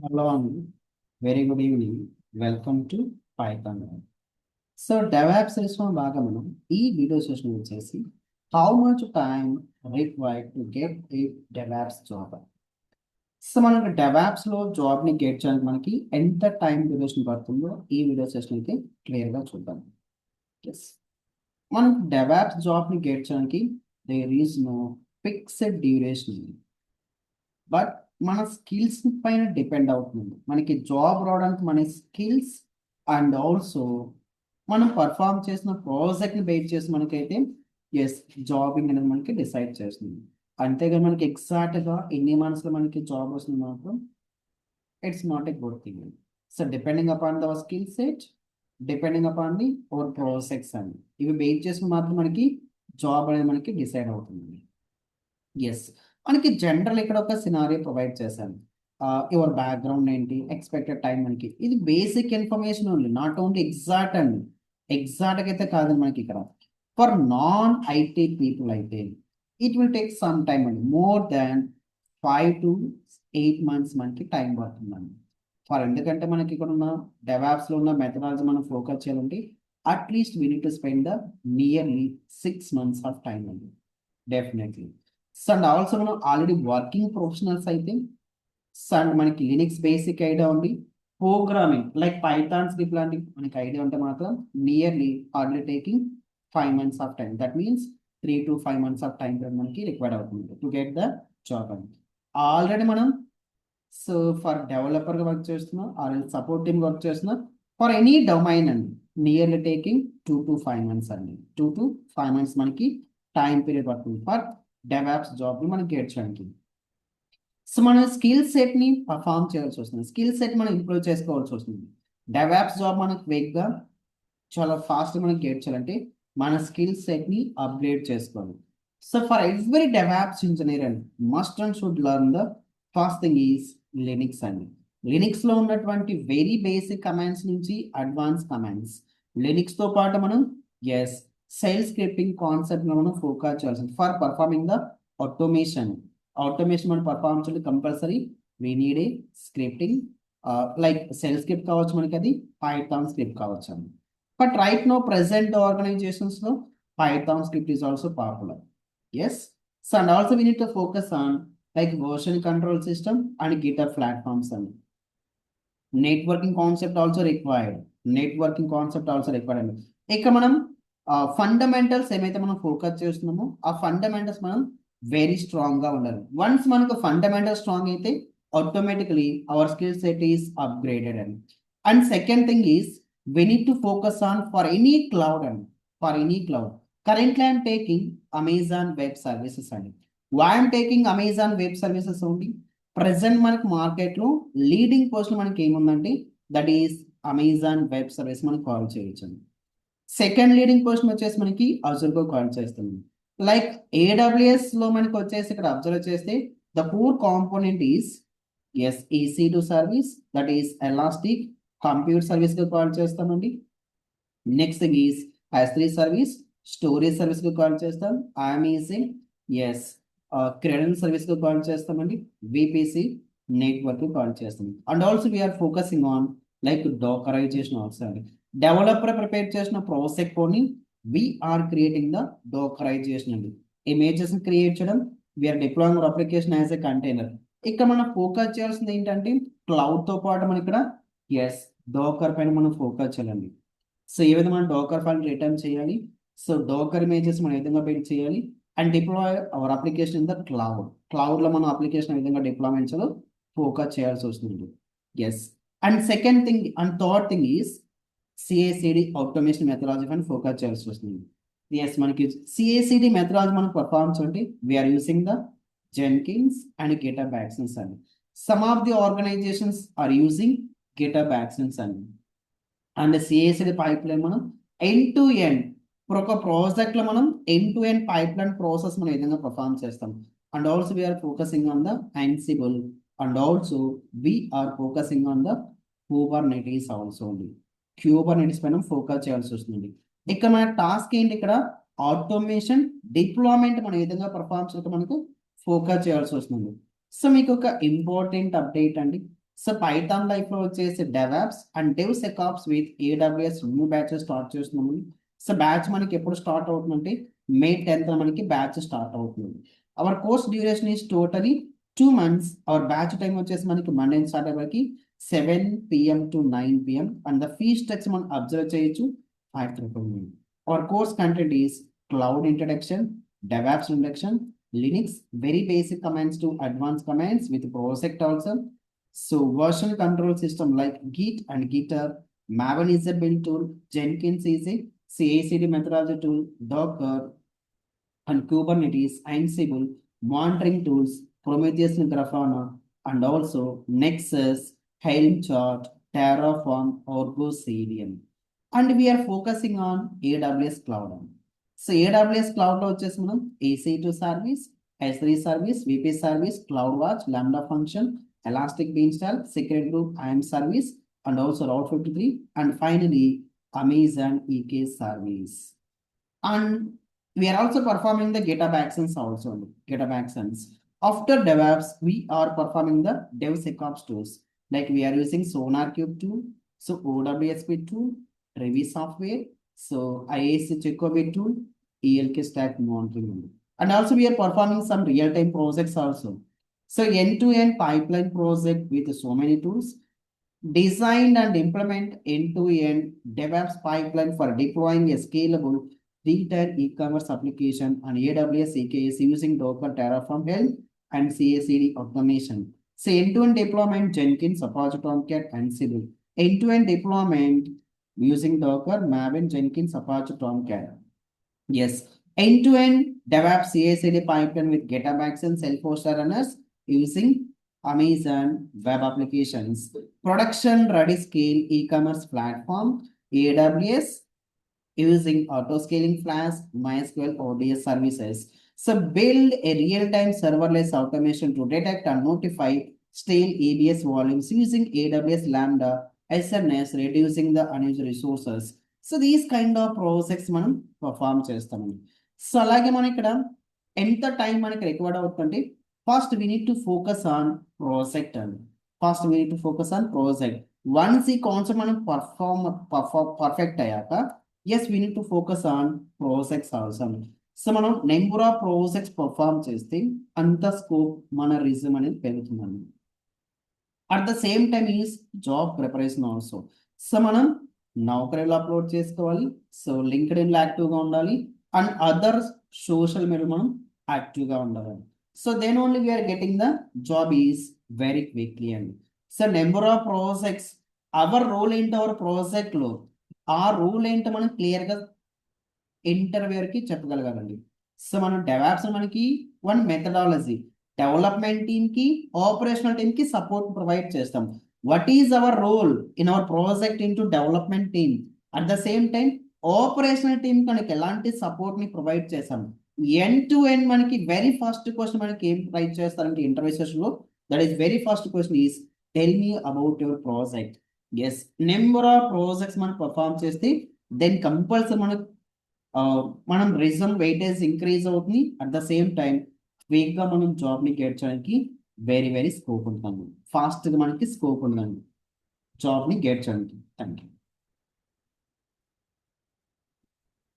Hello and very good evening. Welcome to Python. So DevOps system బాగా మనం ఈ video session వచ్చేసి how much time required to get a DevOps job. So మనకి DevOps లో job ని get చేయడానికి మనకి ఎంత టైం డ్యూరేషన్ పడుతుందో ఈ వీడియో సెషన్ అయితే క్లియర్ గా చూద్దాం. ఎస్, మనం డెవాప్స్ జాబ్ ని గెట్ చేయడానికి there is no fixed duration, but మన స్కిల్స్ పైన డిపెండ్ అవుతుంది. మనకి జాబ్ రావడానికి మన స్కిల్స్ అండ్ ఆల్సో మనం పర్ఫామ్ చేసిన ప్రాజెక్ట్ని బేస్ చేసి మనకైతే ఎస్ జాబింగ్ అనేది మనకి డిసైడ్ చేస్తుంది. అంతేగాని మనకి ఎగ్జాక్ట్గా ఎన్ని మంత్స్లో మనకి జాబ్ వస్తుంది మాత్రం it's not a good thing. So depending upon the skill set, depending upon the or projects అండి, ఇవి బేస్ చేసి మాత్రం మనకి జాబ్ అనేది మనకి డిసైడ్ అవుతుంది. ఎస్, మనకి జనరల్ ఇక్కడ ఒక సినారియో ప్రొవైడ్ చేశాను. యువర్ బ్యాక్గ్రౌండ్ ఏంటి, ఎక్స్పెక్టెడ్ టైం, మనకి ఇది basic information only, not only exact అండి. ఎగ్జాక్ట్ అయితే కాదండి మనకి ఇక్కడ. ఫర్ నాన్ ఐటీ పీపుల్ అయితే it will take some time అండి, మోర్ దాన్ 5 to 8 months మనకి టైం పడుతుందండి. ఫర్ ఎందుకంటే మనకి ఇక్కడ ఉన్న డెవాప్స్లో ఉన్న మెథడాలజీ మనం ఫోకస్ చేయాలంటే at least we need to spend the nearly 6 months of time అండి, డెఫినెట్లీ. అండ్ ఆల్సో మనం ఆల్రెడీ వర్కింగ్ ప్రొఫెషనల్స్ అయితే అండ్ మనకి లినిక్స్ బేసిక్ ఐడియా ఉంది, ప్రోగ్రామింగ్ లైక్ పైథాన్ స్క్రిప్ట్ లాంటి మనకి ఐడియా ఉంటే మాత్రం nearly hardly taking 5 months of time. That means 3 to 5 months of time మనకి రిక్వైర్డ్ అవుతుంది టు గెట్ ద జాబ్ అని. ఆల్రెడీ మనం సో ఫర్ డెవలపర్గా వర్క్ చేస్తున్నాం, ఆర్ సపోర్ట్ టీమ్ వర్క్ చేస్తున్నాం, ఫర్ ఎనీ డొమైన్ అండి నియర్లీ టేకింగ్ 2 to 5 months అండి. 2 to 5 months మనకి time period పడుతుంది ఫర్ డెవాప్స్ జాబ్ని మనం గెట్ చేయడానికి. సో మన స్కిల్ సెట్ని పర్ఫామ్ చేయాల్సి వస్తుంది, స్కిల్ సెట్ మనం ఇంప్రూవ్ చేసుకోవాల్సి వస్తుంది. డెవాప్స్ జాబ్ మనకు క్విక్గా చాలా ఫాస్ట్గా మనకి గెట్ చేయాలంటే మన స్కిల్ సెట్ని అప్గ్రేడ్ చేసుకోవాలి. So for every devops engineer and must and should learn the first thing is linux అండి. లినిక్స్లో ఉన్నటువంటి వెరీ బేసిక్ కమాండ్స్ నుంచి అడ్వాన్స్ కమాండ్స్, లినిక్స్తో పాటు మనం ఎస్ సెల్ స్క్రిప్టింగ్ కాన్సెప్ట్ మనం ఫోకస్ చేయాల్సింది for performing the automation. Automation మనం పర్ఫార్మ్ చేయాలి compulsory we need a scripting, like shell script కావచ్చు, మనకి అది పైథాన్ స్క్రిప్ట్ కావచ్చు అండి. బట్ రైట్ నో ప్రెసెంట్ ఆర్గనైజేషన్స్లో python script is also popular. Yes, so and also we need to focus on like version control system and GitHub platforms అండి. Networking concept also required, networking concept also required అండి. ఇక్కడ మనం fundamentals ఏమైతే మనం focus చేస్తున్నామో ఆ fundamentals మనం very strong గా ఉండాలి. వన్స్ మనకు ఫండమెంటల్ స్ట్రాంగ్ అయితే automatically our skill set is upgraded అండి. And second thing is we need to focus on for any cloud and for any cloud. Currently I am taking Amazon Web Services and why I am taking Amazon Web Services only. Present మనకు మార్కెట్లో leading post మనకి ఏముందంటే that is Amazon Web Service మనకి call చేయొచ్చు. Second leading post వచ్చేసి మనకి అజూర్గా call చేస్తుంది. లైక్ ఏడబ్ల్యూఎస్ లో మనకి వచ్చేసి ఇక్కడ అబ్జర్వ్ చేస్తే the core component is S EC2 service, that is elastic computer service గా కాల్ చేస్తామండి. Next thing is S3 service, storage service గా కాల్ చేస్తాం. అమేజింగ్ ఎస్ క్రెడెన్స్ సర్వీస్ గా కాల్ చేస్తామండి. VPC నెట్వర్క్ కాల్ చేస్తాం. And also we're focusing on like డోకరైజేషన్ also అండి. Developer prepare చేసిన project కొని వీఆర్ క్రియేటింగ్ ద డోకరైజేషన్ అండి. ఇమేజెస్ క్రియేట్ చేయడం, we're deploying our application as a container. ఇక్కడ మనం ఫోకస్ చేయాల్సింది ఏంటంటే క్లౌడ్ తో పాటు మనం ఇక్కడ ఎస్ డోకర్ పైన మనం ఫోకస్ చేయాలండి. సో ఏ విధంగా మనం డోకర్ ఫైల్ రిటర్న్ చేయాలి, సో డోకర్ ఇమేజెస్ మనం ఏ విధంగా బిల్డ్ చేయాలి and deploy our application in the cloud. క్లౌడ్లో మనం అప్లికేషన్ ఏ విధంగా డిప్లాయ్మెంట్ చేయాలో ఫోకస్ చేయాల్సి వస్తుంది. Yes, and second thing and third thing is CI/CD automation methodology పైన ఫోకస్ చేయాల్సి వస్తుంది. ఎస్, మనకి CI/CD మెథడాలజీ మనం పర్ఫార్మ్ చేయండి we're using the Jenkins and GitHub Actions అండి. Some of the organizations are using GitHub Actions and CI/CD pipeline మనం end to end ఒక project లో మనం end to end pipeline process మనం ఏ విధంగా పర్ఫార్మ్ చేస్తాం. And also we're focusing on the Ansible and also we're focusing on the Kubernetes also అండి. Kubernetes పైన ఫోకస్ చేయాల్సి వస్తుంది. ఇక్కడ మన టాస్క్ ఏంటి, ఇక్కడ ఆటోమేషన్ డిప్లాయ్మెంట్ మనం ఏ విధంగా పర్ఫార్మ్ చేయడం మనకు ఫోకస్ చేయాల్సి వస్తుంది. సో మీకు ఒక ఇంపార్టెంట్ అప్డేట్ అండి. సో పైథాన్ లైఫ్ లో వచ్చేసి devops and devsecops with AWS new batch start చేస్తున్నాము. సో బ్యాచ్ మనకి ఎప్పుడు స్టార్ట్ అవుతుందంటే మే 10th మనకి బ్యాచ్ స్టార్ట్ అవుతుంది. Our course duration is totally 2 months. Our batch time వచ్చేసి మనకి మండే స్టార్ట్ అయ్యేకి 7 PM to 9 PM and the fee structure మనం అబ్జర్వ్ చేయొచ్చు 5,000. Our course content is cloud introduction, DevOps introduction, Linux, very basic commands to advanced commands with project also. So version control system like Git and GitHub, Maven is a build tool, Jenkins is a CI/CD methodology tool, Docker and Kubernetes, Ansible, monitoring tools, Prometheus and Grafana, and also Nexus, Helm chart, Terraform, Argo Selenium. And we are focusing on AWS Cloud. So AWS Cloud లో వచ్చేసి మనం EC2 service, S3 service, VP service, cloud watch, lambda function, elastic beanstalk, secret group, IAM service, and also Route 53, and finally Amazon EK service. And we are also performing the GitHub Actions also. GitHub Actions. After DevOps, we are performing the DevSecOps tools. Like we are using SonarQube tool, so OWSP tool, Trevi software, so IAC Checkover tool, ELK stack monitoring. And also we are performing some real-time projects also. So end-to-end pipeline project with so many tools. Designed and implement end-to-end DevOps pipeline for deploying a scalable retail e-commerce application on AWS EKS using Docker, Terraform, Helm, and CI/CD automation. So end-to-end deployment, Jenkins, Apache Tomcat, Ansible. End-to-end deployment using Docker, Maven, Jenkins, Apache Tomcat. Yes, end-to-end DevOps CI/CD pipeline with GitHub Actions, self-hosted runners using Amazon Web Applications. Production ready scale e-commerce platform, AWS, using auto-scaling Flask, MySQL, ODS services. So build a real-time serverless automation to detect and notify stale EBS volumes using AWS Lambda, SNS, reducing the unused resources. So these kind of projects మనం perform చేస్తాము. So అలాగే మనం ఇక్కడ ఎంత time మనకి required అవుతుందంటే first we need to focus on project అండి. First we need to focus on project. Once ఈ కాన్సెప్ట్ మనం పర్ఫెక్ట్ అయ్యాక yes we need to focus on projects also. So మనం నెంబర్ ఆఫ్ ప్రాజెక్ట్స్ పర్ఫామ్ చేస్తే అంత scope మన resume అనేది పెరుగుతుందండి. At the same time is job preparation also. So మనం నౌకరీలో అప్లోడ్ చేసుకోవాలి, సో లింక్డ్ఇన్లో యాక్టివ్గా ఉండాలి, అండ్ అదర్ సోషల్ మీడియా మనం యాక్టివ్గా ఉండాలి. So then only we're getting the job is very quickly అండి. So number of projects, our role ఏంటి అవర్ ప్రాజెక్ట్లో, ఆ రూల్ ఏంటో మనం క్లియర్గా ఇంటర్వ్యూకి చెప్పగలగాలండి. సో మనం డెవాప్స్ మనకి వన్ మెథడాలజీ, డెవలప్మెంట్ టీమ్కి, ఆపరేషనల్ టీమ్కి సపోర్ట్ ప్రొవైడ్ చేస్తాం. What is our role in our project in to development team, at the same time operational team మనకి ఎలాంటి సపోర్ట్ని ప్రొవైడ్ చేస్తాం. ఎండ్ టు ఎండ్ మనకి వెరీ ఫస్ట్ క్వశ్చన్ మనకి ఏం ప్రొవైడ్ చేస్తారంటే ఇంటర్వ్యూ సెషన్లో, that is very first question is tell me about your project. Yes, number of projects మనం పర్ఫామ్ చేస్తే దెన్ కంపల్సరీ మనం రిజల్ట్ వెయిటేజ్ ఇంక్రీజ్ అవుతుంది. అట్ ద సేమ్ టైం క్విక్గా మనం జాబ్ని గెట్ చేయడానికి వెరీ స్కోప్ ఉంటుంది, ఫాస్ట్గా మనకి స్కోప్ ఉందండి జాబ్ని గెట్ చేయడానికి. Thank you.